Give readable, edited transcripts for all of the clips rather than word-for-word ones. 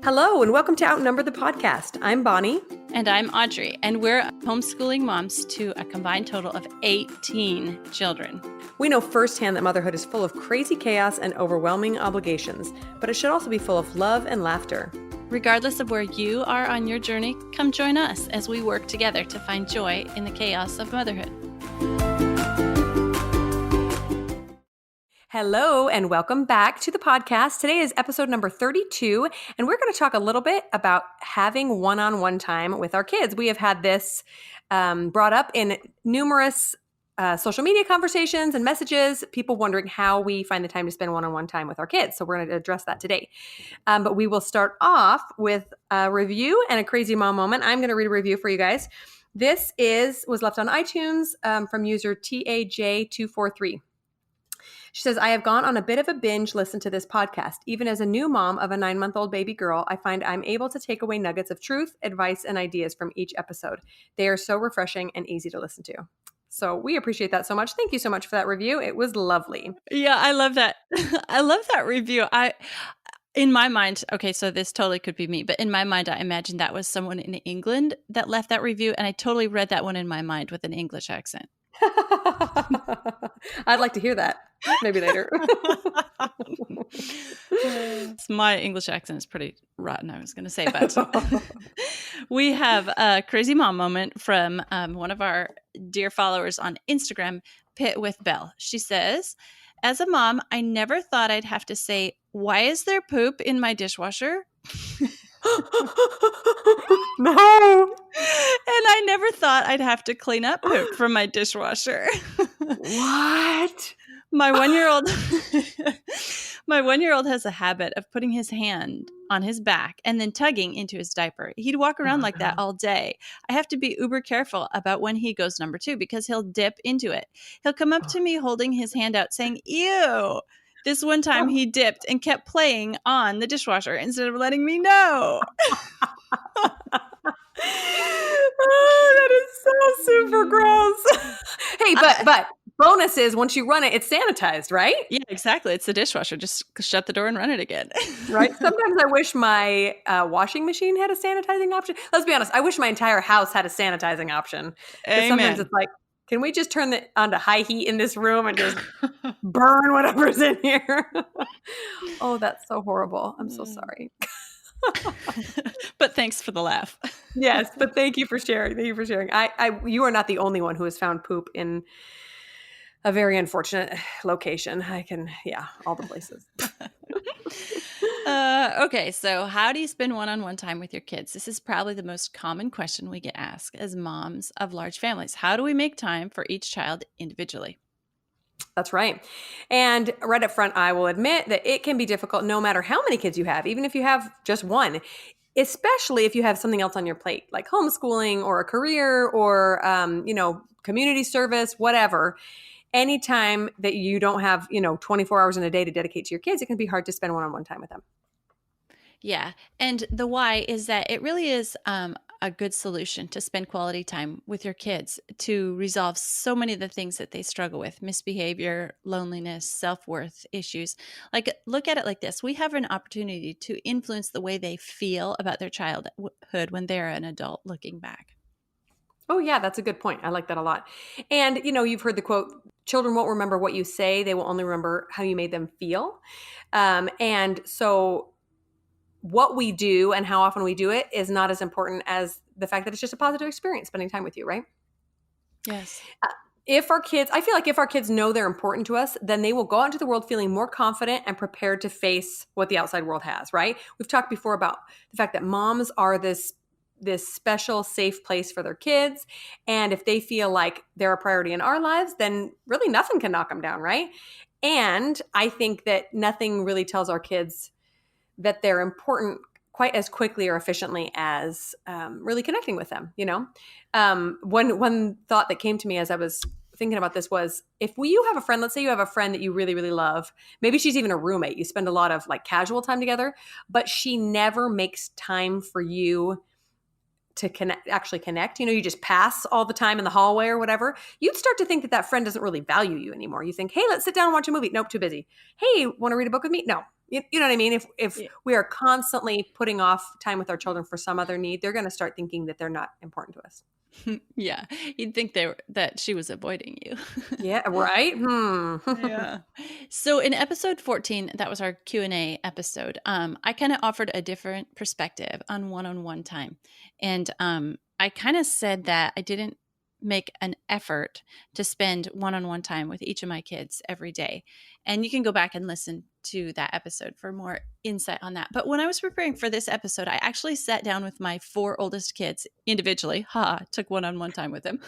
Hello, and welcome to Outnumber the Podcast. I'm Bonnie. And I'm Audrey, and we're homeschooling moms to a combined total of 18 children. We know firsthand that motherhood is full of crazy chaos and overwhelming obligations, but it should also be full of love and laughter. Regardless of where you are on your journey, come join us as we work together to find joy in the chaos of motherhood. Hello, and welcome back to the podcast. Today is episode number 32, and we're going to talk a little bit about having one-on-one time with our kids. We have had this brought up in numerous social media conversations and messages, people wondering how we find the time to spend one-on-one time with our kids. So we're going to address that today. But we will start off with a review and a crazy mom moment. I'm going to read a review for you guys. This was left on iTunes from user TAJ243. She says, I have gone on a bit of a binge listen to this podcast. Even as a new mom of a 9-month-old baby girl, I find I'm able to take away nuggets of truth, advice, and ideas from each episode. They are so refreshing and easy to listen to. So we appreciate that so much. Thank you so much for that review. It was lovely. Yeah, I love that. I love that review. In my mind, okay, so this totally could be me, but in my mind, I imagine that was someone in England that left that review, and I totally read that one in my mind with an English accent. I'd like to hear that. Maybe later. My English accent is pretty rotten, I was going to say, but we have a crazy mom moment from one of our dear followers on Instagram, Pit with Belle. She says, as a mom, I never thought I'd have to say, why is there poop in my dishwasher? No. And I never thought I'd have to clean up poop from my dishwasher. What? My 1-year-old has a habit of putting his hand on his back and then tugging into his diaper. He'd walk around like that all day. I have to be uber careful about when he goes number 2 because he'll dip into it. He'll come up to me holding his hand out saying, ew. This one time he dipped and kept playing on the dishwasher instead of letting me know. Oh, that is so super gross. Hey, but bonus is once you run it, it's sanitized, right? Yeah, exactly. It's the dishwasher. Just shut the door and run it again. Right? Sometimes I wish my washing machine had a sanitizing option. Let's be honest. I wish my entire house had a sanitizing option. Amen. Sometimes it's like, can we just turn it on to high heat in this room and just burn whatever's in here? Oh, that's so horrible. I'm so sorry. But thanks for the laugh. Yes, but thank you for sharing. Thank you for sharing. You are not the only one who has found poop in a very unfortunate location. All the places. Okay, so how do you spend one-on-one time with your kids? This is probably the most common question we get asked as moms of large families. How do we make time for each child individually? That's right. And right up front, I will admit that it can be difficult no matter how many kids you have, even if you have just one, especially if you have something else on your plate, like homeschooling or a career or, community service, whatever. Anytime that you don't have, 24 hours in a day to dedicate to your kids, it can be hard to spend one-on-one time with them. Yeah. And the why is that it really is a good solution to spend quality time with your kids to resolve so many of the things that they struggle with: misbehavior, loneliness, self-worth issues. Like, look at it like this. We have an opportunity to influence the way they feel about their childhood when they're an adult looking back. Oh, yeah, that's a good point. I like that a lot. And, you've heard the quote, children won't remember what you say. They will only remember how you made them feel. And so what we do and how often we do it is not as important as the fact that it's just a positive experience spending time with you, right? Yes. I feel like if our kids know they're important to us, then they will go out into the world feeling more confident and prepared to face what the outside world has, right? We've talked before about the fact that moms are this special, safe place for their kids. And if they feel like they're a priority in our lives, then really nothing can knock them down, right? And I think that nothing really tells our kids that they're important quite as quickly or efficiently as really connecting with them, One thought that came to me as I was thinking about this was, if you have a friend, let's say you have a friend that you really, really love, maybe she's even a roommate, you spend a lot of like casual time together, but she never makes time for you to actually connect. You just pass all the time in the hallway or whatever. You'd start to think that friend doesn't really value you anymore. You think, hey, let's sit down and watch a movie. Nope, too busy. Hey, want to read a book with me? No. you know what I mean? If Yeah. we are constantly putting off time with our children for some other need, they're going to start thinking that they're not important to us. Yeah. You'd think that she was avoiding you. Yeah, right? Hmm. Yeah. So in episode 14, that was our Q&A episode. I kind of offered a different perspective on one-on-one time. And I kind of said that I didn't make an effort to spend one-on-one time with each of my kids every day. And you can go back and listen to that episode for more insight on that. But when I was preparing for this episode, I actually sat down with my 4 oldest kids individually. Took one-on-one time with them.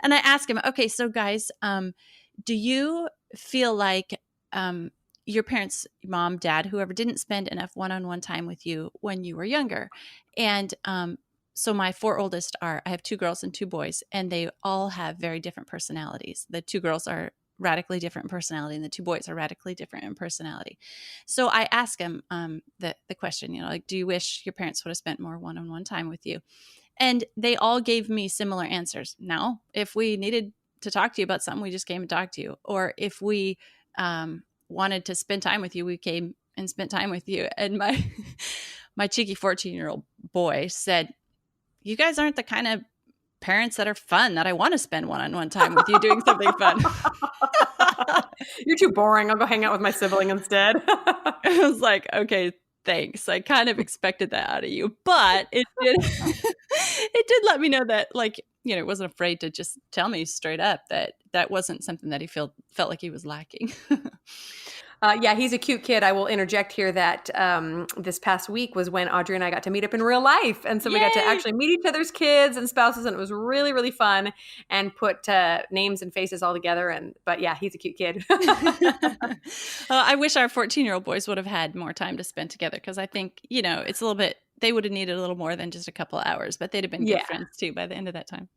And I asked them, okay, so guys, do you feel like your parents, mom, dad, whoever, didn't spend enough one-on-one time with you when you were younger? And so my 4 oldest are, I have 2 girls and 2 boys, and they all have very different personalities. The 2 girls are radically different in personality, and the 2 boys are radically different in personality. So I asked them the question, like, do you wish your parents would have spent more one-on-one time with you? And they all gave me similar answers. Now, if we needed to talk to you about something, we just came and talked to you. Or if we wanted to spend time with you, we came and spent time with you. And my my cheeky 14-year-old boy said, "You guys aren't the kind of parents that are fun that I want to spend one-on-one time with you doing something fun." You're too boring. I'll go hang out with my sibling instead. I was like, okay, thanks. I kind of expected that out of you, but it did it did let me know that, like, it wasn't afraid to just tell me straight up that that wasn't something that he felt like he was lacking. Yeah, he's a cute kid. I will interject here that this past week was when Audrey and I got to meet up in real life. And so we got to Yay! actually meet each other's kids and spouses, and it was really, really fun and put names and faces all together. But yeah, he's a cute kid. I wish our 14-year-old boys would have had more time to spend together, because I think, it's a little bit, they would have needed a little more than just a couple of hours, but they'd have been good Yeah, friends too by the end of that time.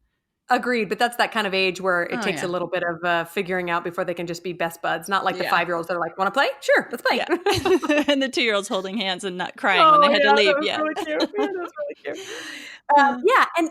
agreed. But that's that kind of age where it Oh, takes a yeah. little bit of figuring out before they can just be best buds. Not like the Yeah. 5-year-olds that are like, want to play? Sure, let's play. Yeah. And the 2-year-olds holding hands and not crying when Oh, they had to yeah, that leave. was Yeah. really cute. Yeah, that was really cute. Uh, Yeah, and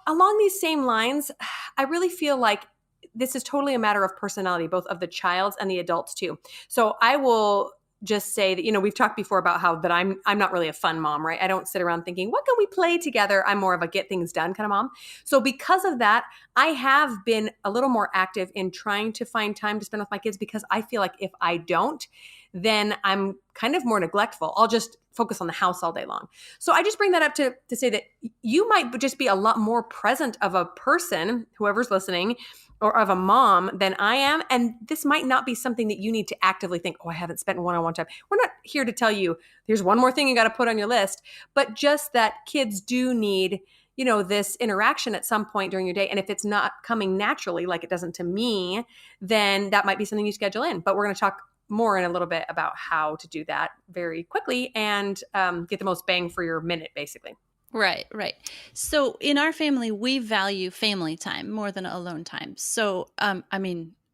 along these same lines, I really feel like this is totally a matter of personality, both of the child's and the adults too. So I will just say that we've talked before about how that I'm not really a fun mom, right? I don't sit around thinking what can we play together. I'm more of a get things done kind of mom. So because of that, I have been a little more active in trying to find time to spend with my kids, because I feel like if I don't, then I'm kind of more neglectful. I'll just focus on the house all day long. So I just bring that up to say that you might just be a lot more present of a person, whoever's listening, or of a mom than I am. And this might not be something that you need to actively think, oh, I haven't spent one-on-one time. We're not here to tell you, here's one more thing you got to put on your list, but just that kids do need, this interaction at some point during your day. And if it's not coming naturally, like it doesn't to me, then that might be something you schedule in. But we're going to talk more in a little bit about how to do that very quickly and get the most bang for your minute, basically. Right, right. So in our family, we value family time more than alone time. So,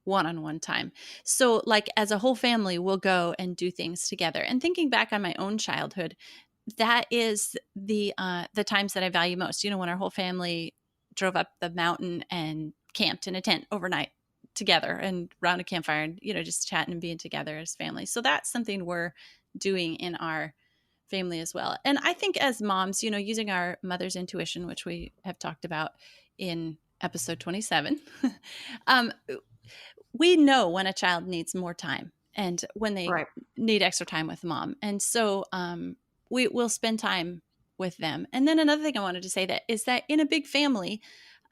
one-on-one time. So, like, as a whole family, we'll go and do things together. And thinking back on my own childhood, that is the times that I value most. When our whole family drove up the mountain and camped in a tent overnight together and around a campfire, and just chatting and being together as family. So that's something we're doing in our family as well. And I think as moms, using our mother's intuition, which we have talked about in episode 27, um, we know when a child needs more time and when they Right. need extra time with mom. And so we will spend time with them. And then another thing I wanted to say that is that in a big family,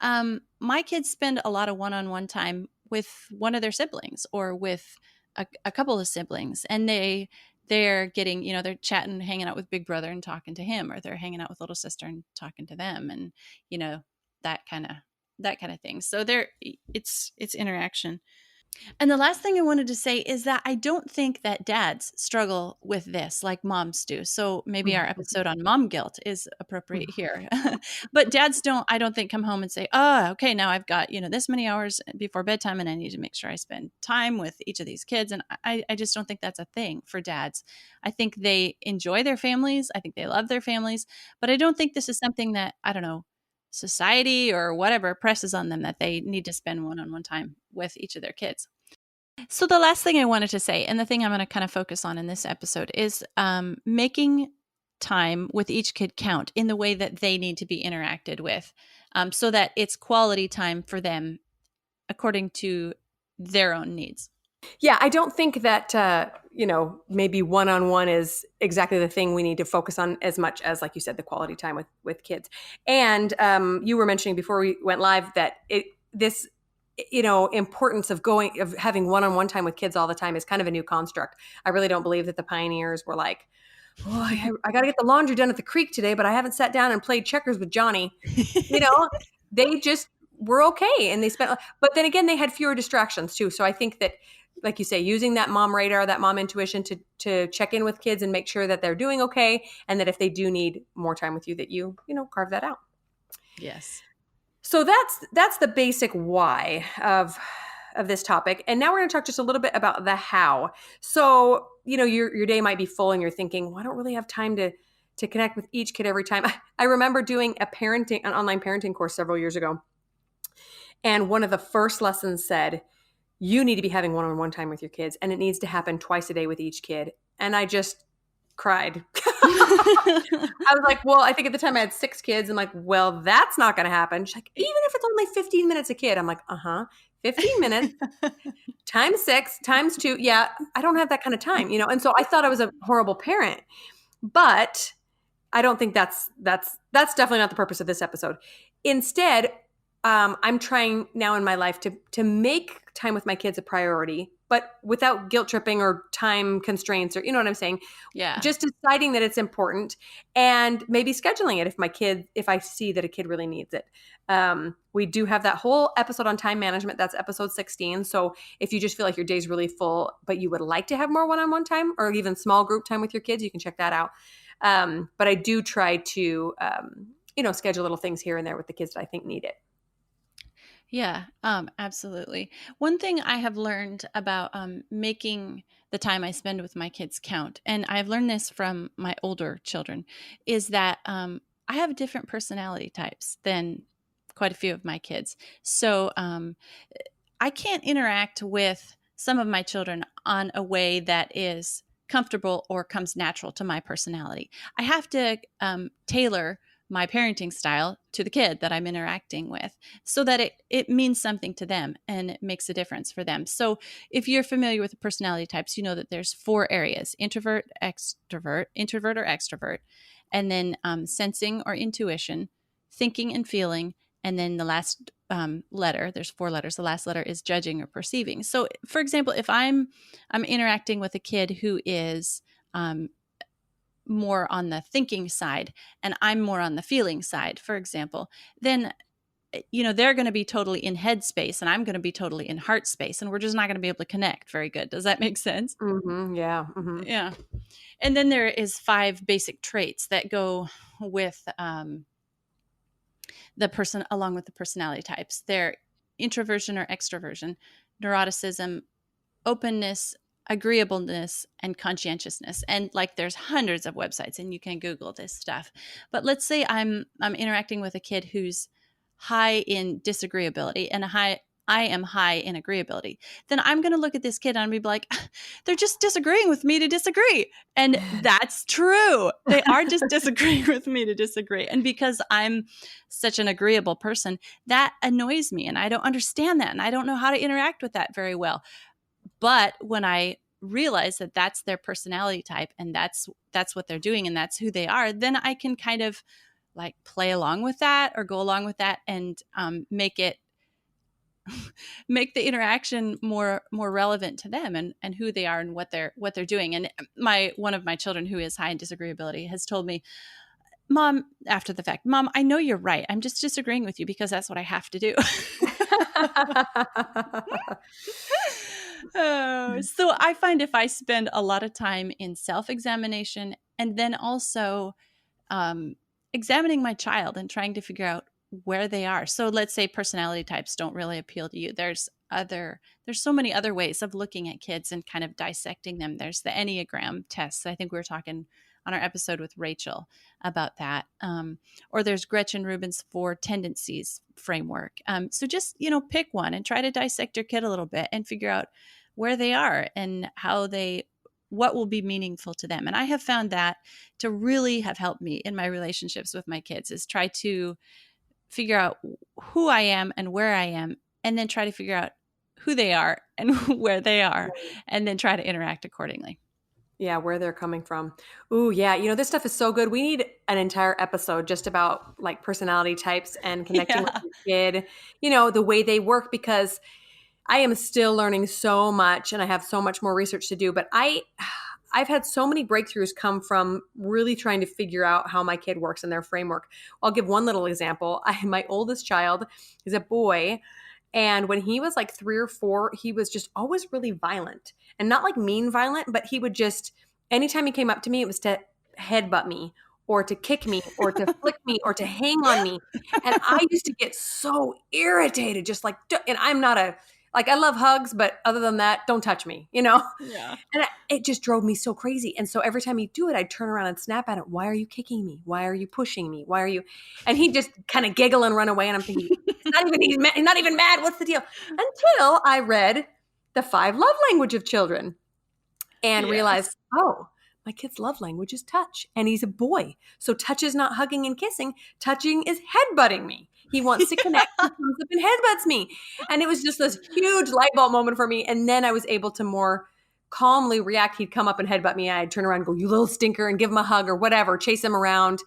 my kids spend a lot of one-on-one time with one of their siblings or with a couple of siblings, and they're getting, they're chatting, hanging out with big brother and talking to him, or they're hanging out with little sister and talking to them, and that kind of thing. So it's interaction. And the last thing I wanted to say is that I don't think that dads struggle with this like moms do. So maybe our episode on mom guilt is appropriate here. But dads I don't think, come home and say, oh, okay, now I've got, this many hours before bedtime and I need to make sure I spend time with each of these kids. And I just don't think that's a thing for dads. I think they enjoy their families. I think they love their families. But I don't think this is something that, I don't know, society or whatever presses on them that they need to spend one-on-one time with each of their kids. So the last thing I wanted to say, and the thing I'm going to kind of focus on in this episode, is making time with each kid count in the way that they need to be interacted with, so that it's quality time for them according to their own needs. Yeah, I don't think that maybe one-on-one is exactly the thing we need to focus on as much as, like you said, the quality time with kids. And you were mentioning before we went live that this importance of having one-on-one time with kids all the time is kind of a new construct. I really don't believe that the pioneers were like, oh, I got to get the laundry done at the creek today, but I haven't sat down and played checkers with Johnny. You know, they just were okay, and they spent. But then again, they had fewer distractions too. So I think that, like you say, using that mom radar, that mom intuition to check in with kids and make sure that they're doing okay, and that if they do need more time with you, that you carve that out. Yes. So that's the basic why of this topic. And now we're going to talk just a little bit about the how. So, your day might be full and you're thinking, well, I don't really have time to connect with each kid every time. I remember doing an online parenting course several years ago. And one of the first lessons said, you need to be having one-on-one time with your kids, and it needs to happen twice a day with each kid. And I just cried. I was like, well, I think at the time I had 6 kids. I'm like, well, that's not going to happen. She's like, even if it's only 15 minutes a kid. I'm like, 15 minutes times 6 times 2. Yeah, I don't have that kind of time, And so I thought I was a horrible parent, but I don't think that's definitely not the purpose of this episode. Instead, I'm trying now in my life to make time with my kids a priority, but without guilt tripping or time constraints, or you know what I'm saying? Yeah. Just deciding that it's important and maybe scheduling it if I see that a kid really needs it. We do have that whole episode on time management. That's episode 16. So if you just feel like your day's really full, but you would like to have more one-on-one time or even small group time with your kids, you can check that out. But I do try to, schedule little things here and there with the kids that I think need it. Yeah, absolutely. One thing I have learned about making the time I spend with my kids count, and I've learned this from my older children, is that I have different personality types than quite a few of my kids. So I can't interact with some of my children on a way that is comfortable or comes natural to my personality. I have to tailor my parenting style to the kid that I'm interacting with so that it means something to them and it makes a difference for them. So if you're familiar with the personality types, you know that there's 4 areas: introvert, introvert or extrovert, and then sensing or intuition, thinking and feeling, and then the last letter, there's 4 letters, the last letter is judging or perceiving. So for example, if I'm interacting with a kid who is more on the thinking side and I'm more on the feeling side, for example, then they're going to be totally in head space and I'm going to be totally in heart space, and we're just not going to be able to connect very good. Does that make sense? Mm-hmm, yeah. Mm-hmm. Yeah. And then there is 5 basic traits that go with the person, along with the personality types. They're introversion or extroversion, neuroticism, openness, agreeableness, and conscientiousness. And like there's hundreds of websites and you can Google this stuff. But let's say I'm interacting with a kid who's high in disagreeability and I am high in agreeability. Then I'm going to look at this kid and I'm going to be like, they're just disagreeing with me to disagree. And that's true. They are just disagreeing with me to disagree. And because I'm such an agreeable person, that annoys me and I don't understand that and I don't know how to interact with that very well. But when I realize that that's their personality type and that's what they're doing and that's who they are, then I can kind of like play along with that or go along with that and make the interaction more relevant to them and who they are and what they're doing. And one of my children who is high in disagreeability has told me, Mom, after the fact, Mom, I know you're right. I'm just disagreeing with you because that's what I have to do. So I find if I spend a lot of time in self-examination and then also examining my child and trying to figure out where they are. So let's say personality types don't really appeal to you. There's so many other ways of looking at kids and kind of dissecting them. There's the Enneagram tests. I think we were talking on our episode with Rachel about that. Or there's Gretchen Rubin's 4 tendencies framework. So just, pick one and try to dissect your kid a little bit and figure out where they are and what will be meaningful to them. And I have found that to really have helped me in my relationships with my kids, is try to figure out who I am and where I am, and then try to figure out who they are and where they are, and then try to interact accordingly. Yeah, where they're coming from. Ooh, yeah. This stuff is so good. We need an entire episode just about like personality types and connecting with Yeah. your kid, the way they work, because I am still learning so much and I have so much more research to do. But I've had so many breakthroughs come from really trying to figure out how my kid works in their framework. I'll give one little example. My oldest child is a boy. And when he was like 3 or 4, he was just always really violent, and not like mean violent, but he would just, anytime he came up to me, it was to headbutt me or to kick me or to flick me or to hang on me. And I used to get so irritated, just like, and I'm not like, I love hugs, but other than that, don't touch me. Yeah. And it just drove me so crazy. And so every time he'd do it, I'd turn around and snap at it. Why are you kicking me? Why are you pushing me? Why are you? And he'd just kind of giggle and run away. And I'm thinking, he's not even mad. What's the deal? Until I read the 5 love language of children and realized, Yes. oh, my kid's love language is touch. And he's a boy. So touch is not hugging and kissing. Touching is headbutting me. He wants to connect. He comes up and headbutts me. And it was just this huge light bulb moment for me. And then I was able to more calmly react. He'd come up and headbutt me. I'd turn around and go, you little stinker, and give him a hug or whatever, chase him around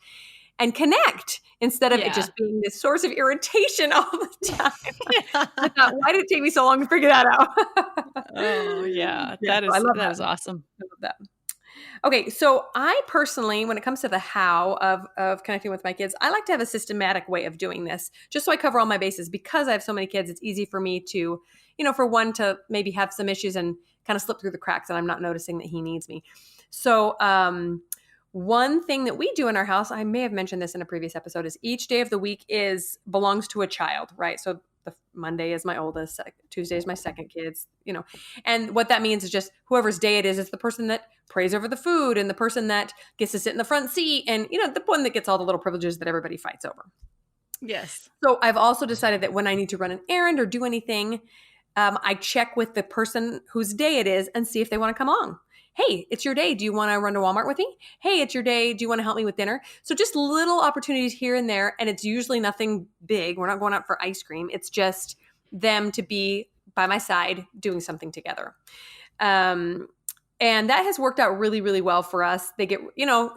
and connect, instead of it just being this source of irritation all the time. I thought, why did it take me so long to figure that out? Oh, yeah. Yeah, That so I is love that that. is awesome. I love that. Okay, so I personally, when it comes to the how of connecting with my kids, I like to have a systematic way of doing this, just so I cover all my bases. Because I have so many kids, it's easy for me to, for one to maybe have some issues and kind of slip through the cracks, and I'm not noticing that he needs me. So, one thing that we do in our house, I may have mentioned this in a previous episode, is each day of the week belongs to a child, right? So the Monday is my oldest, Tuesday is my second kids, and what that means is just whoever's day it is the person that prays over the food and the person that gets to sit in the front seat and, the one that gets all the little privileges that everybody fights over. Yes. So I've also decided that when I need to run an errand or do anything, I check with the person whose day it is and see if they want to come along. Hey, it's your day. Do you want to run to Walmart with me? Hey, it's your day. Do you want to help me with dinner? So just little opportunities here and there. And it's usually nothing big. We're not going out for ice cream. It's just them to be by my side doing something together. And that has worked out really, really well for us. They get,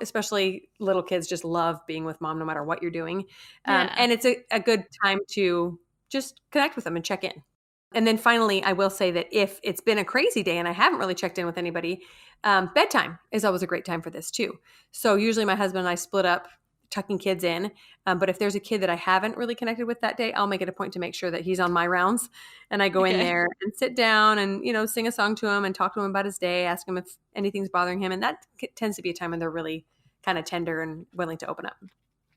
especially little kids just love being with mom no matter what you're doing. Yeah. And it's a good time to just connect with them and check in. And then finally, I will say that if it's been a crazy day and I haven't really checked in with anybody, bedtime is always a great time for this too. So usually my husband and I split up tucking kids in. But if there's a kid that I haven't really connected with that day, I'll make it a point to make sure that he's on my rounds. And I go in there and sit down and, sing a song to him and talk to him about his day, ask him if anything's bothering him. And that tends to be a time when they're really kind of tender and willing to open up.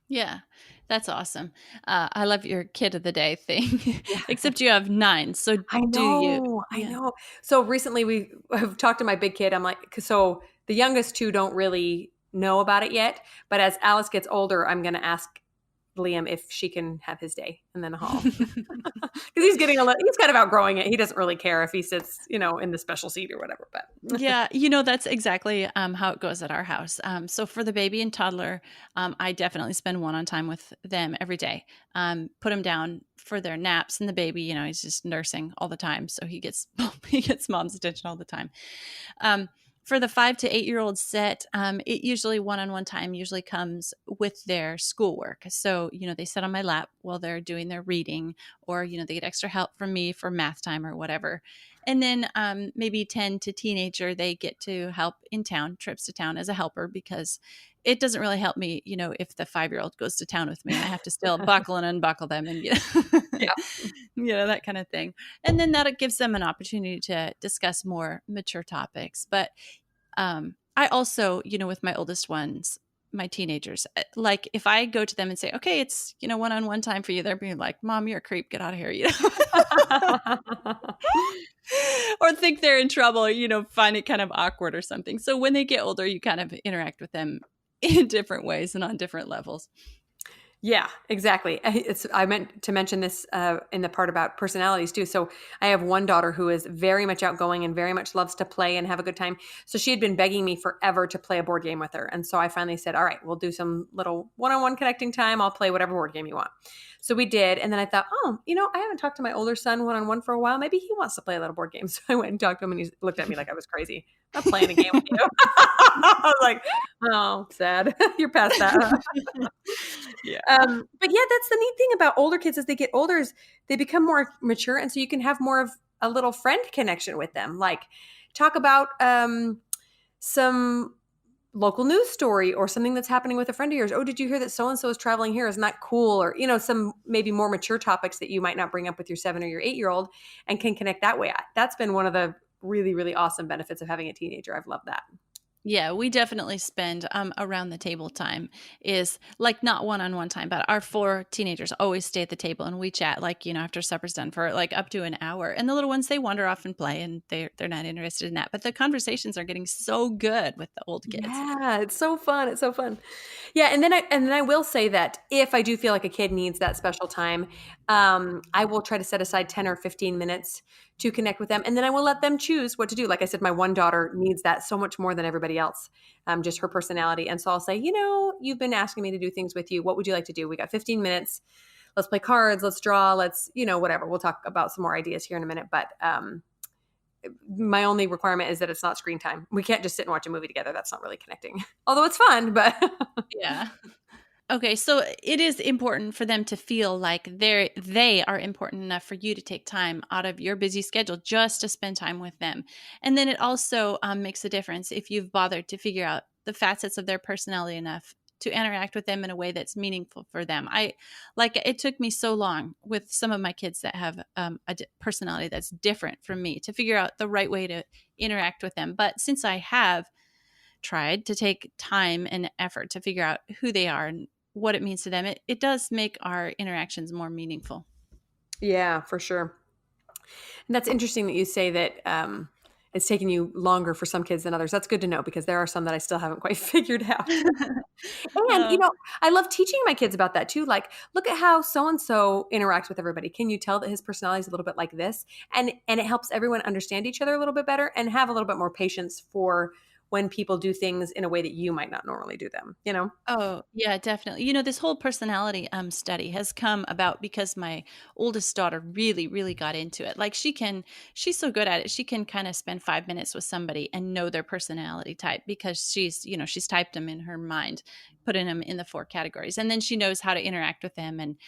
Yeah, that's awesome. I love your kid of the day thing, Yeah. except you have 9. So I do you? know. I Yeah. know. So recently I've talked to my big kid. I'm like, so the youngest 2 don't really know about it yet. But as Alice gets older, I'm going to ask Liam if she can have his day in the hall. Because he's kind of outgrowing it. He doesn't really care if he sits, in the special seat or whatever. But Yeah, that's exactly how it goes at our house. So for the baby and toddler, I definitely spend one-on time with them every day. Put them down for their naps, and the baby, he's just nursing all the time, so he gets mom's attention all the time. For the 5 to 8-year-old set, it usually one-on-one time usually comes with their schoolwork. So, they sit on my lap while they're doing their reading, or, they get extra help from me for math time or whatever. And then maybe 10 to teenager, they get to help in town, trips to town as a helper, because it doesn't really help me, if the 5-year-old goes to town with me. I have to still buckle and unbuckle them and, yeah. that kind of thing. And then that gives them an opportunity to discuss more mature topics. But I also, with my oldest ones, my teenagers, like if I go to them and say, okay, it's, one-on-one time for you, they're being like, Mom, you're a creep. Get out of here. Or think they're in trouble, find it kind of awkward or something. So when they get older, you kind of interact with them in different ways and on different levels. Yeah, exactly. I meant to mention this in the part about personalities too. So I have one daughter who is very much outgoing and very much loves to play and have a good time. So she had been begging me forever to play a board game with her. And so I finally said, all right, we'll do some little one-on-one connecting time. I'll play whatever board game you want. So we did. And then I thought, oh, I haven't talked to my older son one-on-one for a while. Maybe he wants to play a little board game. So I went and talked to him and he looked at me like I was crazy. I'm not playing a game with you. I was like, oh, sad. You're past that. Huh? Yeah. But yeah, that's the neat thing about older kids as they get older is they become more mature, and so you can have more of a little friend connection with them. Like talk about some local news story or something that's happening with a friend of yours. Oh, did you hear that so and so is traveling here? Isn't that cool? Or some maybe more mature topics that you might not bring up with your 7 or your 8-year-old, and can connect that way. That's been one of the really, really awesome benefits of having a teenager. I've loved that. Yeah, we definitely spend around the table time is like not one-on-one time, but our 4 teenagers always stay at the table and we chat like, after supper's done for like up to an hour. And the little ones, they wander off and play and they're not interested in that. But the conversations are getting so good with the old kids. Yeah, it's so fun. It's so fun. Yeah, and then I will say that if I do feel like a kid needs that special time, I will try to set aside 10 or 15 minutes to connect with them, and then I will let them choose what to do. Like I said, my one daughter needs that so much more than everybody else, just her personality. And so I'll say, you've been asking me to do things with you. What would you like to do? We got 15 minutes. Let's play cards. Let's draw. Let's, whatever. We'll talk about some more ideas here in a minute, but my only requirement is that it's not screen time. We can't just sit and watch a movie together. That's not really connecting. Although it's fun, but Yeah. Okay, so it is important for them to feel like they are important enough for you to take time out of your busy schedule just to spend time with them. And then it also makes a difference if you've bothered to figure out the facets of their personality enough to interact with them in a way that's meaningful for them. It took me so long with some of my kids that have personality that's different from me to figure out the right way to interact with them. But since I have tried to take time and effort to figure out who they are and what it means to them, it does make our interactions more meaningful. yeah, for sure. And that's interesting that you say that it's taken you longer for some kids than others. That's good to know because there are some that I still haven't quite figured out. And, Oh, I love teaching my kids about that too. Like, look at how so and so interacts with everybody. Can you tell that his personality is a little bit like this? And it helps everyone understand each other a little bit better and have a little bit more patience for when people do things in a way that you might not normally do them. Oh, yeah, definitely. This whole personality study has come about because my oldest daughter really, really got into it. Like she's so good at it. She can kind of spend 5 minutes with somebody and know their personality type because she's typed them in her mind, putting them in the 4 categories. And then she knows how to interact with them and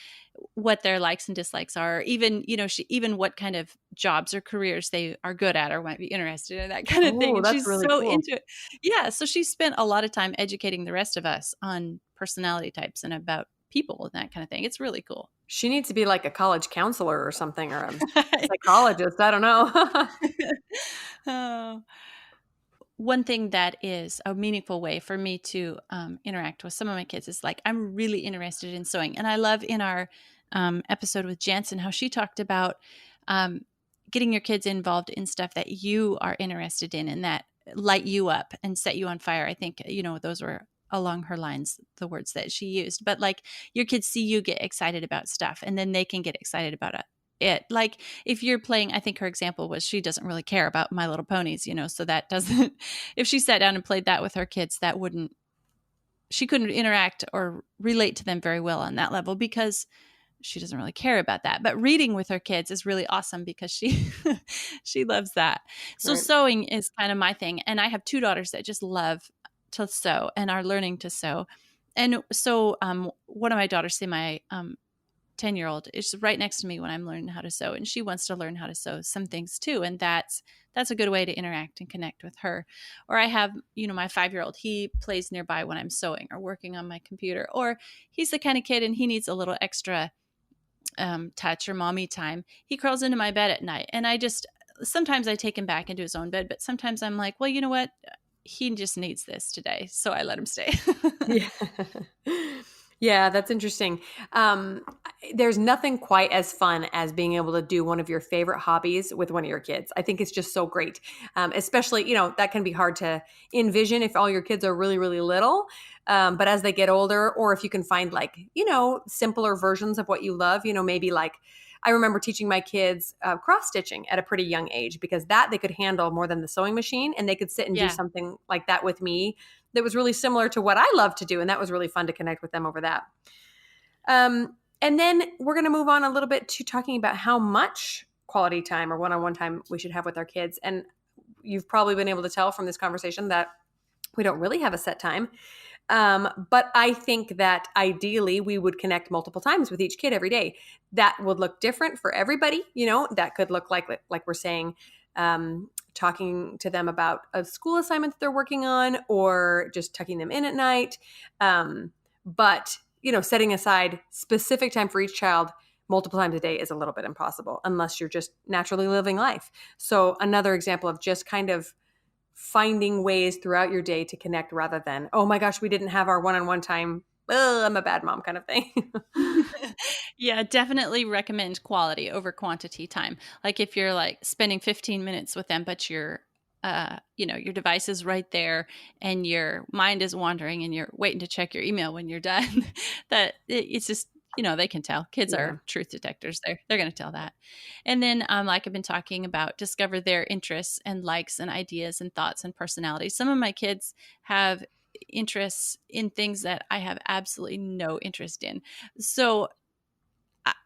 what their likes and dislikes are, even what kind of jobs or careers they are good at or might be interested in, that kind of thing. Oh, And that's she's really so cool. into it. Yeah, so she spent a lot of time educating the rest of us on personality types and about people and that kind of thing. It's really cool. She needs to be like a college counselor or something or a psychologist. I don't know. Oh. One thing that is a meaningful way for me to interact with some of my kids is like I'm really interested in sewing, and I love in our episode with Jansen how she talked about um, getting your kids involved in stuff that you are interested in and that light you up and set you on fire. I think those were along her lines, the words that she used. But like your kids see you get excited about stuff, and then they can get excited about it. Like if you're playing, I think her example was she doesn't really care about My Little Ponies, so that doesn't, if she sat down and played that with her kids, she couldn't interact or relate to them very well on that level because she doesn't really care about that. But reading with her kids is really awesome because she she loves that. So Right. sewing is kind of my thing. And I have 2 daughters that just love to sew and are learning to sew. And so one of my daughters, say my 10-year-old is right next to me when I'm learning how to sew, and she wants to learn how to sew some things too, and that's a good way to interact and connect with her. Or I have my 5-year-old, he plays nearby when I'm sewing or working on my computer, or he's the kind of kid and he needs a little extra touch or mommy time. He crawls into my bed at night, and sometimes I take him back into his own bed, but sometimes I'm like, well, you know what, he just needs this today, so I let him stay. Yeah. Yeah, that's interesting. Um, there's nothing quite as fun as being able to do one of your favorite hobbies with one of your kids. I think it's just so great. Especially, that can be hard to envision if all your kids are really, really little. But as they get older, or if you can find like, simpler versions of what you love, maybe like I remember teaching my kids cross stitching at a pretty young age because that they could handle more than the sewing machine, and they could sit and do Yeah. something like that with me that was really similar to what I love to do. And that was really fun to connect with them over that. And then we're going to move on a little bit to talking about how much quality time or one-on-one time we should have with our kids. And you've probably been able to tell from this conversation that we don't really have a set time. But I think that ideally we would connect multiple times with each kid every day. That would look different for everybody. That could look like we're saying, talking to them about a school assignment that they're working on, or just tucking them in at night. But setting aside specific time for each child multiple times a day is a little bit impossible unless you're just naturally living life. So another example of just kind of finding ways throughout your day to connect rather than, oh my gosh, we didn't have our one-on-one time. Ugh, I'm a bad mom kind of thing. Yeah, definitely recommend quality over quantity time. Like if you're like spending 15 minutes with them, but your device is right there and your mind is wandering and you're waiting to check your email when you're done, it's just, they can tell. Kids Yeah. are truth detectors. They're going to tell that. And then, like I've been talking about, discover their interests and likes and ideas and thoughts and personalities. Some of my kids have interests in things that I have absolutely no interest in. So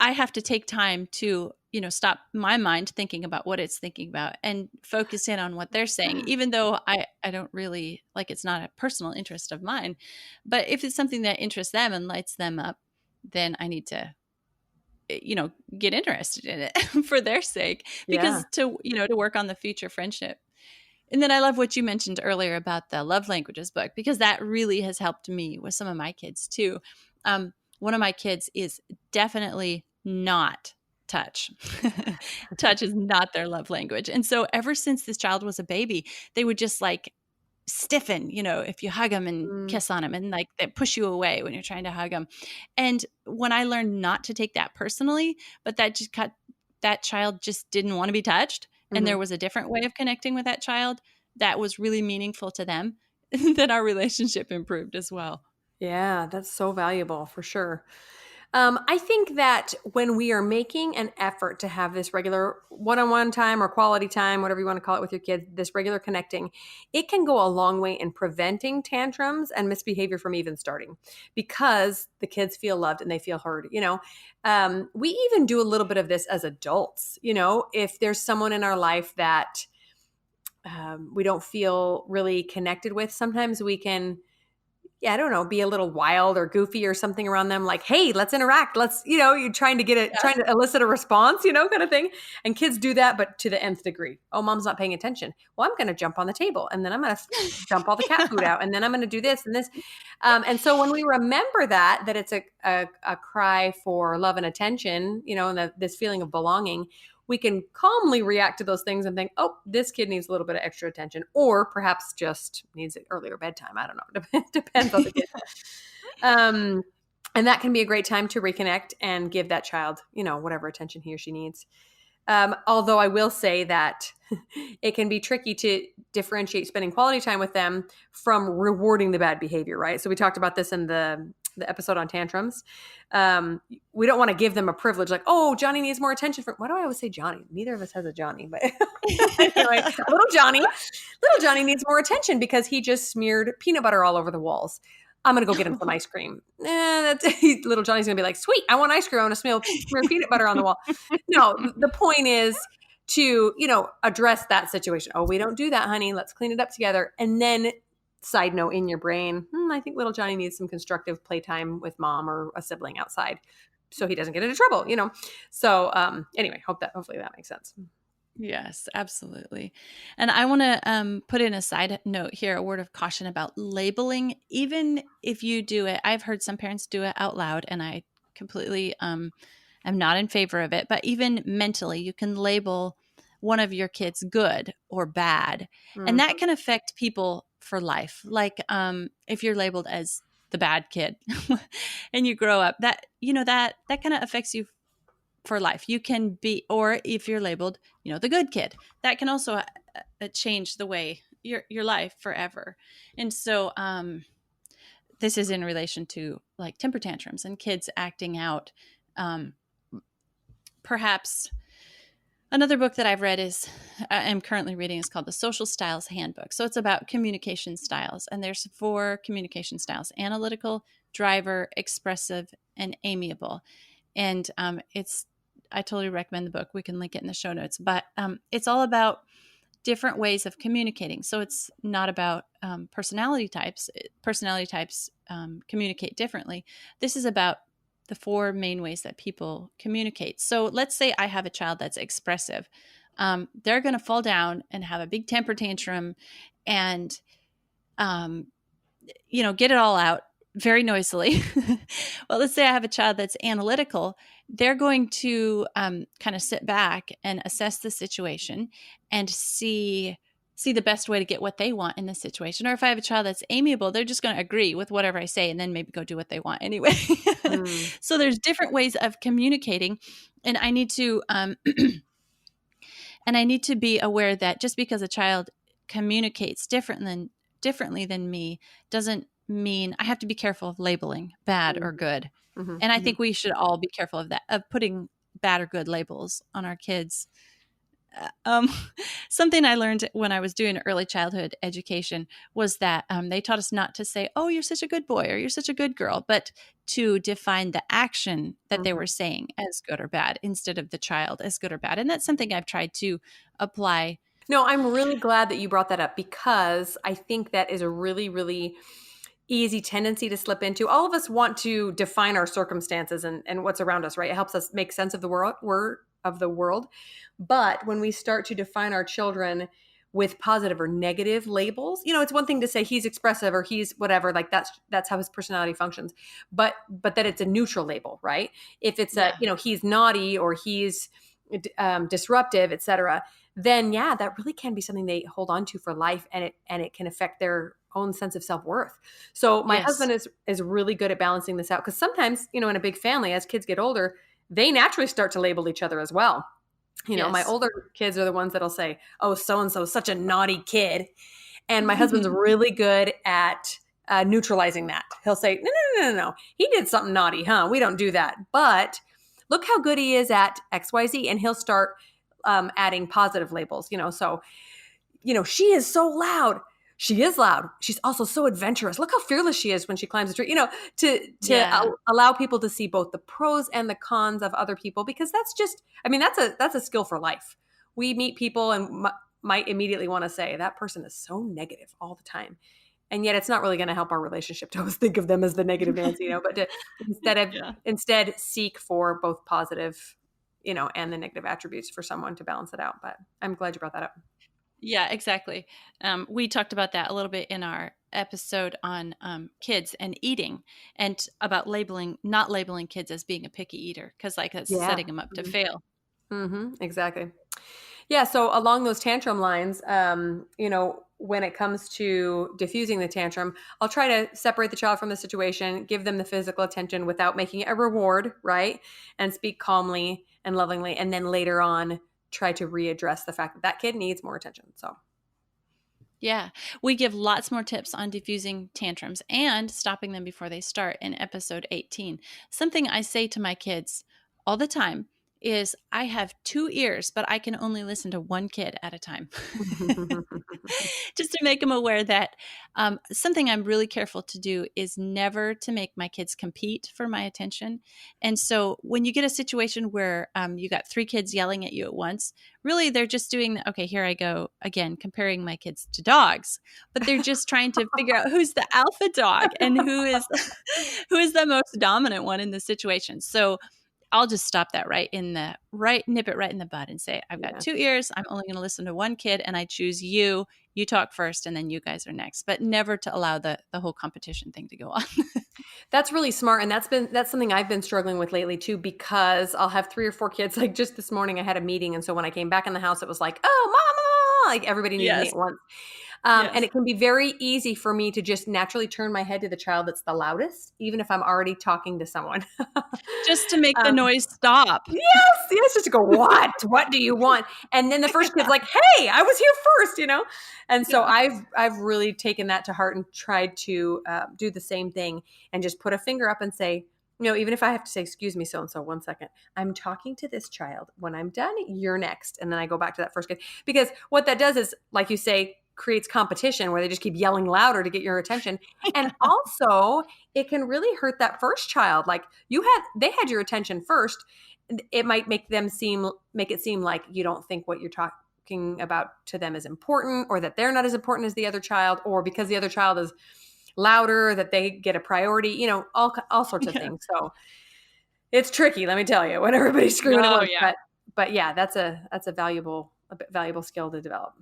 I have to take time to, stop my mind thinking about what it's thinking about and focus in on what they're saying, even though I don't really like, it's not a personal interest of mine. But if it's something that interests them and lights them up, then I need to, get interested in it for their sake, Yeah. because to work on the future friendship. And then I love what you mentioned earlier about the love languages book, because that really has helped me with some of my kids too. One of my kids is definitely not touch. Touch is not their love language. And so ever since this child was a baby, they would just like stiffen, if you hug them and Mm, kiss on them, and like they push you away when you're trying to hug them. And when I learned not to take that personally, but that child just didn't want to be touched, and mhm. there was a different way of connecting with that child that was really meaningful to them, then our relationship improved as well. Yeah, that's so valuable for sure. I think that when we are making an effort to have this regular one-on-one time or quality time, whatever you want to call it with your kids, this regular connecting, it can go a long way in preventing tantrums and misbehavior from even starting because the kids feel loved and they feel heard. We even do a little bit of this as adults. If there's someone in our life that we don't feel really connected with, sometimes we can, yeah, I don't know, be a little wild or goofy or something around them, like, hey, let's interact. Let's, you're trying to Yeah. trying to elicit a response, kind of thing. And kids do that, but to the nth degree. Oh, mom's not paying attention. Well, I'm going to jump on the table and then I'm going to dump all the cat food out and then I'm going to do this and this. And so when we remember that it's a cry for love and attention, and this feeling of belonging, we can calmly react to those things and think, oh, this kid needs a little bit of extra attention, or perhaps just needs an earlier bedtime. I don't know. Depends on the kid. Um, and that can be a great time to reconnect and give that child, whatever attention he or she needs. Although I will say that it can be tricky to differentiate spending quality time with them from rewarding the bad behavior, right? So we talked about this in the episode on tantrums. We don't want to give them a privilege like, oh, Johnny needs more attention. Why do I always say Johnny? Neither of us has a Johnny, but anyway, little Johnny needs more attention because he just smeared peanut butter all over the walls. I'm going to go get him some ice cream. Little Johnny's going to be like, sweet, I want ice cream. I want to smear peanut butter on the wall. No, the point is to, address that situation. Oh, we don't do that, honey. Let's clean it up together. And then, side note in your brain, I think little Johnny needs some constructive playtime with mom or a sibling outside so he doesn't get into trouble. So anyway, hopefully that makes sense. Yes, absolutely. And I want to put in a side note here, a word of caution about labeling. Even if you do it, I've heard some parents do it out loud, and I completely am not in favor of it. But even mentally, you can label one of your kids good or bad, and Mm, that can affect people for life. Like if you're labeled as the bad kid and you grow up, that, that kind of affects you for life. You can be, or if you're labeled, the good kid, that can also change the way your life forever. And so, this is in relation to like temper tantrums and kids acting out. Um, Perhaps another book that I've read I'm currently reading, is called The Social Styles Handbook. So it's about communication styles, and there's 4 communication styles: analytical, driver, expressive, and amiable. And I totally recommend the book. We can link it in the show notes, but it's all about different ways of communicating. So it's not about personality types. Personality types communicate differently. This is about the 4 main ways that people communicate. So let's say I have a child that's expressive. They're going to fall down and have a big temper tantrum and, get it all out very noisily. Well, let's say I have a child that's analytical. They're going to kind of sit back and assess the situation and see the best way to get what they want in the situation. Or if I have a child that's amiable, they're just going to agree with whatever I say and then maybe go do what they want anyway. Mm. So there's different ways of communicating, and I need to be aware that just because a child communicates differently than me doesn't mean I have to be careful of labeling bad or good. Mhm, And I mhm. think we should all be careful of that, of putting bad or good labels on our kids. Um, Something I learned when I was doing early childhood education was that they taught us not to say, "Oh, you're such a good boy," or "You're such a good girl," but to define the action that they Mhm. were saying as good or bad instead of the child as good or bad. And that's something I've tried to apply. No, I'm really glad that you brought that up because I think that is a really, really easy tendency to slip into. All of us want to define our circumstances and what's around us, right? It helps us make sense of the world. But when we start to define our children with positive or negative labels, it's one thing to say he's expressive or he's whatever, like that's how his personality functions. But that it's a neutral label, right? If it's Yeah. he's naughty or he's disruptive, etc., then yeah, that really can be something they hold on to for life, and it can affect their own sense of self-worth. So my Yes. husband is really good at balancing this out because sometimes, in a big family, as kids get older, they naturally start to label each other as well. My Yes. older kids are the ones that'll say, "Oh, so and so is such a naughty kid," and my husband's really good at neutralizing that. He'll say, "No, no, no, no, no. He did something naughty, huh? We don't do that. But look how good he is at X, Y, Z," and he'll start adding positive labels. So she is so loud. She is loud. She's also so adventurous. Look how fearless she is when she climbs a tree. To Yeah. allow people to see both the pros and the cons of other people, because that's just, I mean, that's a skill for life. We meet people and might immediately want to say that person is so negative all the time, and yet it's not really going to help our relationship to always think of them as the negative Nancy, but to Yeah. instead seek for both positive, and the negative attributes for someone to balance it out. But I'm glad you brought that up. Yeah, exactly. We talked about that a little bit in our episode on kids and eating, and about not labeling kids as being a picky eater, because like that's Yeah. setting them up to Mhm. fail. Exactly. Yeah. So along those tantrum lines, when it comes to diffusing the tantrum, I'll try to separate the child from the situation, give them the physical attention without making it a reward, right? And speak calmly and lovingly. And then later on, try to readdress the fact that that kid needs more attention. So, Yeah, we give lots more tips on diffusing tantrums and stopping them before they start in episode 18. Something I say to my kids all the time is I have 2 ears, but I can only listen to one kid at a time. Just to make them aware that something I'm really careful to do is never to make my kids compete for my attention. And so when you get a situation where you got 3 kids yelling at you at once, really they're just doing, okay, here I go again, comparing my kids to dogs, but they're just trying to figure out who's the alpha dog and who is who is the most dominant one in the situation. So I'll just stop that nip it right in the bud and say, I've got Yeah. 2 ears. I'm only going to listen to one kid and I choose you. You talk first and then you guys are next, but never to allow the whole competition thing to go on. That's really smart, and that's something I've been struggling with lately too, because I'll have 3 or 4 kids. Like just this morning I had a meeting, and so when I came back in the house, it was like, "Oh, mama!" Like everybody needed me Yes. at once. And Yes. it can be very easy for me to just naturally turn my head to the child that's the loudest, even if I'm already talking to someone. Just to make the um, noise stop. yes, just to go, what do you want? And then the first kid's like, hey, I was here first, And so Yeah. I've really taken that to heart and tried to do the same thing and just put a finger up and say, even if I have to say, excuse me, so and so, 1 second, I'm talking to this child. When I'm done, you're next. And then I go back to that first kid. Because what that does is, like you say, creates competition where they just keep yelling louder to get your attention. And also, it can really hurt that first child. Like they had your attention first. It might make it seem like you don't think what you're talking about to them is important, or that they're not as important as the other child, or because the other child is louder that they get a priority, all sorts of Yeah. things. So it's tricky, let me tell you, when everybody's screaming at Oh, once. yeah. But yeah, that's a valuable skill to develop.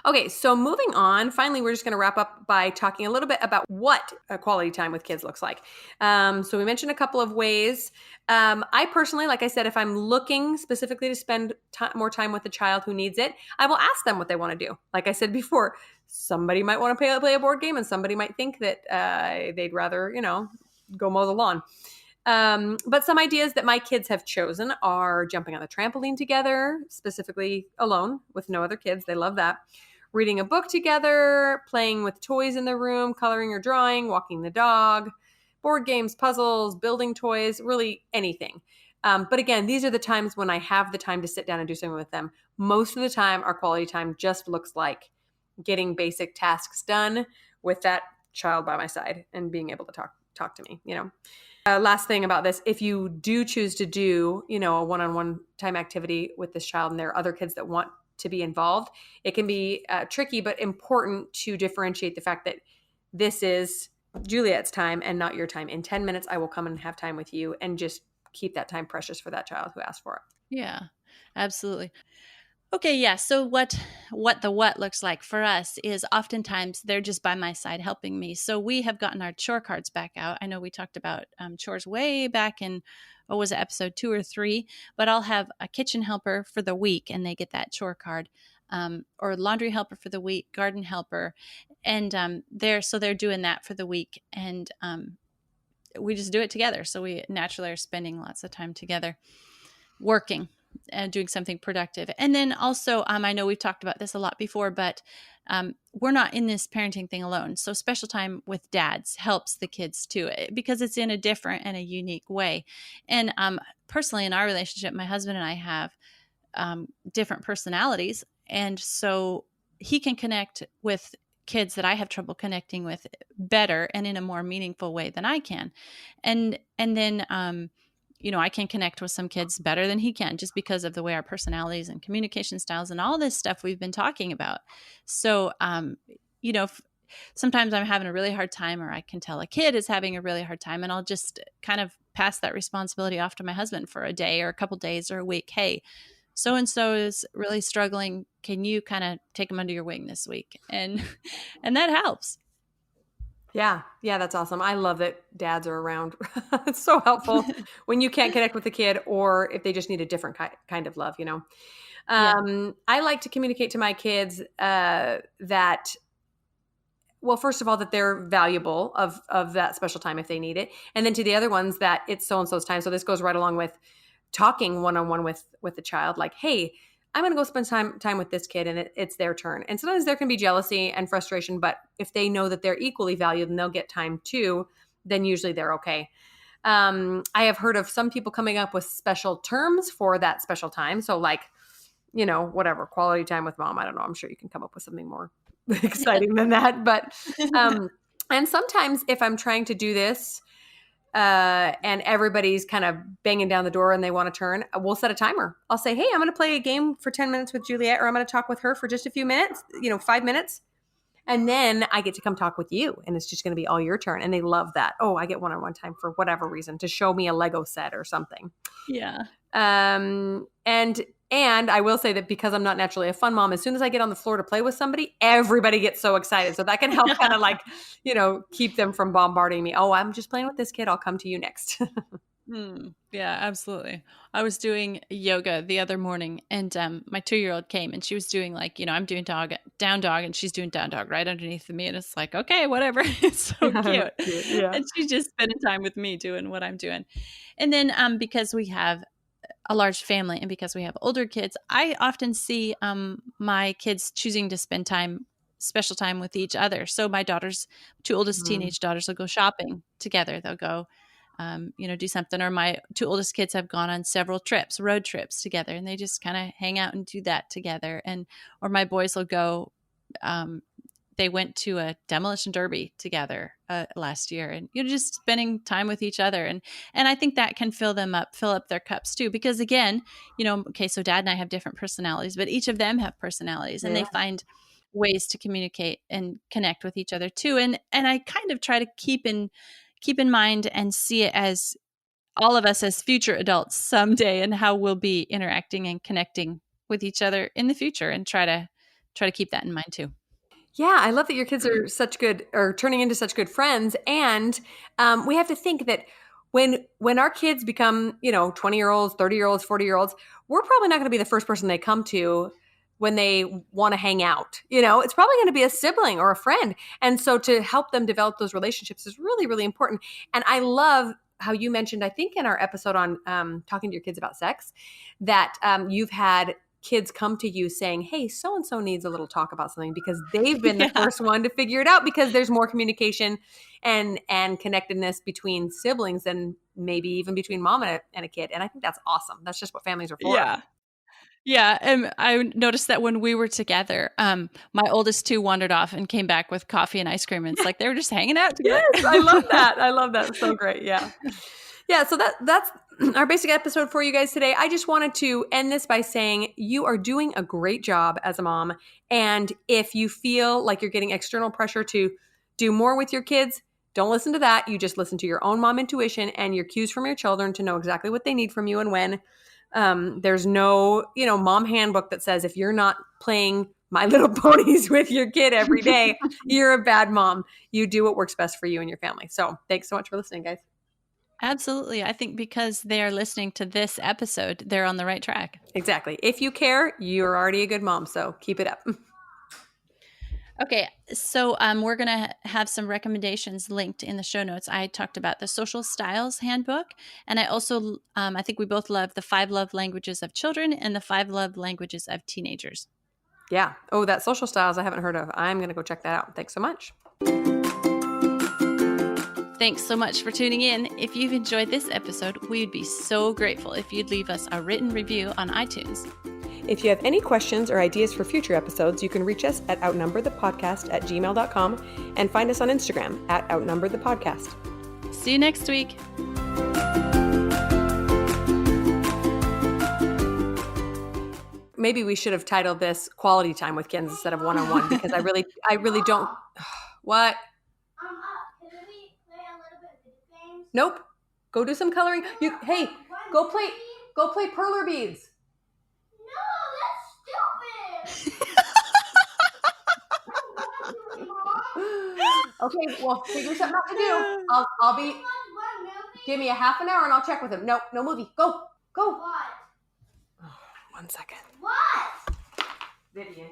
Okay, so moving on, finally, we're just going to wrap up by talking a little bit about what a quality time with kids looks like. So we mentioned a couple of ways. I personally, like I said, if I'm looking specifically to spend more time with a child who needs it, I will ask them what they want to do. Like I said before, somebody might want to play a board game, and somebody might think that they'd rather, go mow the lawn. But some ideas that my kids have chosen are jumping on the trampoline together, specifically alone with no other kids. They love that. Reading a book together, playing with toys in the room, coloring or drawing, walking the dog, board games, puzzles, building toys, really anything. But again, these are the times when I have the time to sit down and do something with them. Most of the time, our quality time just looks like getting basic tasks done with that child by my side and being able to talk to me. Last thing about this, if you do choose to do, a one-on-one time activity with this child and there are other kids that want to be involved, it can be tricky, but important to differentiate the fact that this is Juliet's time and not your time. In 10 minutes, I will come and have time with you, and just keep that time precious for that child who asked for it. Yeah, absolutely. Okay, yeah. So what looks like for us is oftentimes they're just by my side helping me. So we have gotten our chore cards back out. I know we talked about chores way back in, what was it, episode 2 or 3, but I'll have a kitchen helper for the week and they get that chore card, or laundry helper for the week, garden helper, and they're doing that for the week, and we just do it together. So we naturally are spending lots of time together working and doing something productive. And then also, I know we've talked about this a lot before, but we're not in this parenting thing alone. So special time with dads helps the kids too, because it's in a different and a unique way. And personally, in our relationship, my husband and I have different personalities. And so he can connect with kids that I have trouble connecting with better and in a more meaningful way than I can. And then I can connect with some kids better than he can, just because of the way our personalities and communication styles and all this stuff we've been talking about. So, sometimes I'm having a really hard time, or I can tell a kid is having a really hard time, and I'll just kind of pass that responsibility off to my husband for a day or a couple days or a week. Hey, so and so is really struggling. Can you kind of take them under your wing this week? And and that helps. Yeah, that's awesome. I love that dads are around. It's so helpful when you can't connect with the kid, or if they just need a different kind of love. Yeah. I like to communicate to my kids that, well, first of all, that they're valuable of that special time if they need it, and then to the other ones that it's so and so's time. So this goes right along with talking one-on-one with the child, like, hey, I'm going to go spend time with this kid, and it's their turn. And sometimes there can be jealousy and frustration, but if they know that they're equally valued and they'll get time too, then usually they're okay. I have heard of some people coming up with special terms for that special time. So like, whatever, quality time with mom. I don't know. I'm sure you can come up with something more exciting than that. But, and sometimes if I'm trying to do this, and everybody's kind of banging down the door and they want to turn, we'll set a timer. I'll say, hey, I'm going to play a game for 10 minutes with Juliet, or I'm going to talk with her for just a few minutes, 5 minutes. And then I get to come talk with you, and it's just going to be all your turn. And they love that. Oh, I get one-on-one time for whatever reason, to show me a Lego set or something. Yeah. And I will say that because I'm not naturally a fun mom, as soon as I get on the floor to play with somebody, everybody gets so excited. So that can help kind of keep them from bombarding me. Oh, I'm just playing with this kid. I'll come to you next. Yeah, absolutely. I was doing yoga the other morning, and my 2-year-old came, and she was doing like, I'm doing down dog, and she's doing down dog right underneath of me, and it's like, okay, whatever. It's so Yeah, cute, cute. Yeah. and she's just spending time with me doing what I'm doing. And then because we have a large family and because we have older kids, I often see my kids choosing to spend special time with each other. So my two oldest Mhm. teenage daughters will go shopping together. They'll go, do something. Or my two oldest kids have gone on several road trips together, and they just kind of hang out and do that together. Or my boys will go. Um, they went to a demolition derby together last year, and just spending time with each other, and I think that can fill up their cups too, because again, okay, so dad and I have different personalities, but each of them have personalities, and Yeah. they find ways to communicate and connect with each other too, and I kind of try to keep in mind and see it as all of us as future adults someday, and how we'll be interacting and connecting with each other in the future, and try to keep that in mind too. Yeah, I love that your kids are such good or turning into such good friends. And we have to think that when our kids become, 20-year-olds, 30-year-olds, 40-year-olds, we're probably not going to be the first person they come to when they want to hang out. It's probably going to be a sibling or a friend. And so to help them develop those relationships is really, really important. And I love how you mentioned, I think in our episode on talking to your kids about sex, that you've had kids come to you saying, "Hey, so and so needs a little talk about something," because they've been the Yeah. first one to figure it out, because there's more communication and connectedness between siblings than maybe even between mom and a kid. And I think that's awesome. That's just what families are for. Yeah. Yeah, and I noticed that when we were together, my oldest two wandered off and came back with coffee and ice cream, and it's like they were just hanging out together. Yes, I love that. I love that. So great. Yeah. Yeah, so that's our basic episode for you guys today. I just wanted to end this by saying you are doing a great job as a mom. And if you feel like you're getting external pressure to do more with your kids, don't listen to that. You just listen to your own mom intuition and your cues from your children to know exactly what they need from you and when. There's no, mom handbook that says if you're not playing My Little Ponies with your kid every day, you're a bad mom. You do what works best for you and your family. So thanks so much for listening, guys. Absolutely. I think because they are listening to this episode, they're on the right track. Exactly. If you care, you're already a good mom. So keep it up. Okay, so we're going to have some recommendations linked in the show notes. I talked about the Social Styles Handbook, and I also, I think we both love the 5 Love Languages of Children and the 5 Love Languages of Teenagers. Yeah. Oh, that Social Styles I haven't heard of. I'm going to go check that out. Thanks so much. Thanks so much for tuning in. If you've enjoyed this episode, we'd be so grateful if you'd leave us a written review on iTunes. If you have any questions or ideas for future episodes, you can reach us at outnumberthepodcast@gmail.com and find us on Instagram at outnumberthepodcast. See you next week. Maybe we should have titled this "Quality Time with Kids" instead of "One-on-One" because I really don't. What? I'm up. Can we play a little bit of video games? Nope. Go do some coloring. Hey, go play perler beads. No, that's stupid. Okay, well, figure something out to do. I'll be. Give me a half an hour and I'll check with him. No movie. Go. What? 1 second. What? Vivian.